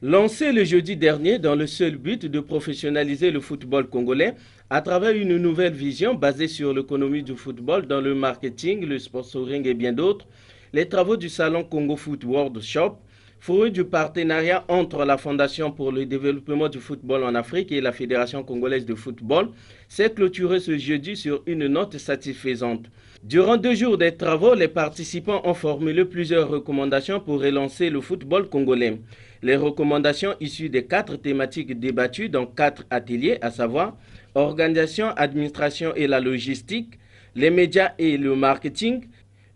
Lancé le jeudi dernier dans le seul but de professionnaliser le football congolais à travers une nouvelle vision basée sur l'économie du football dans le marketing, le sponsoring et bien d'autres, les travaux du salon Congo Foot World Shop, fruit du partenariat entre la Fondation pour le développement du football en Afrique et la Fédération congolaise de football, s'est clôturé ce jeudi sur une note satisfaisante. Durant 2 jours des travaux, les participants ont formulé plusieurs recommandations pour relancer le football congolais. Les recommandations issues des 4 thématiques débattues dans 4 ateliers, à savoir organisation, administration et la logistique, les médias et le marketing,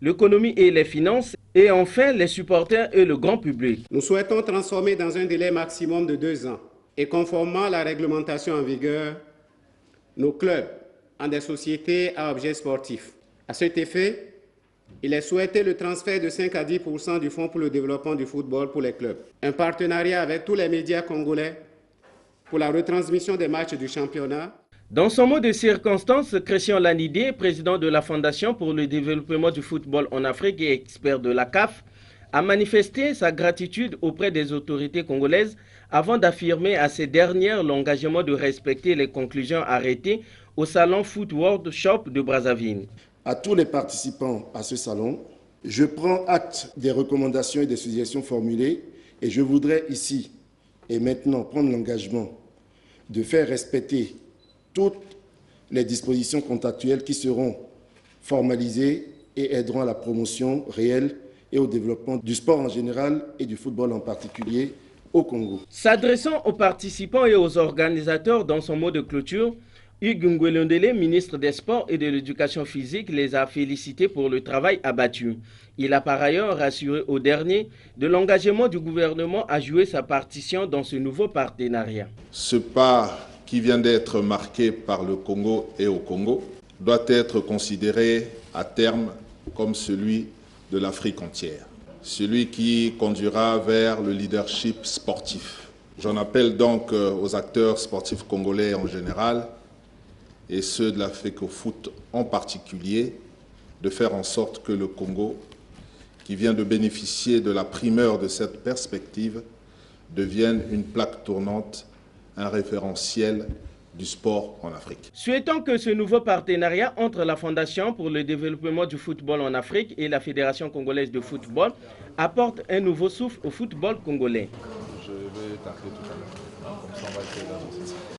l'économie et les finances, et enfin les supporters et le grand public. Nous souhaitons transformer dans un délai maximum de 2 ans et conformément à la réglementation en vigueur, nos clubs en des sociétés à objet sportif. À cet effet, il est souhaité le transfert de 5 à 10% du Fonds pour le développement du football pour les clubs. Un partenariat avec tous les médias congolais pour la retransmission des matchs du championnat. Dans son mot de circonstance, Christian Lanidé, président de la Fondation pour le développement du football en Afrique et expert de la CAF, a manifesté sa gratitude auprès des autorités congolaises avant d'affirmer à ces dernières l'engagement de respecter les conclusions arrêtées au salon Foot World Shop de Brazzaville. À tous les participants à ce salon, je prends acte des recommandations et des suggestions formulées et je voudrais ici et maintenant prendre l'engagement de faire respecter toutes les dispositions contractuelles qui seront formalisées et aideront à la promotion réelle et au développement du sport en général et du football en particulier au Congo. S'adressant aux participants et aux organisateurs dans son mot de clôture, Hugues Ngwelondele, ministre des Sports et de l'Éducation physique, les a félicités pour le travail abattu. Il a par ailleurs rassuré aux derniers de l'engagement du gouvernement à jouer sa partition dans ce nouveau partenariat. Ce pas qui vient d'être marqué par le Congo et au Congo doit être considéré à terme comme celui de l'Afrique entière, celui qui conduira vers le leadership sportif. J'en appelle donc aux acteurs sportifs congolais en général et ceux de l'Afrique-Foot en particulier, de faire en sorte que le Congo, qui vient de bénéficier de la primeur de cette perspective, devienne une plaque tournante, un référentiel du sport en Afrique. Souhaitons que ce nouveau partenariat entre la Fondation pour le développement du football en Afrique et la Fédération congolaise de football apporte un nouveau souffle au football congolais. Je vais tenter tout à l'heure.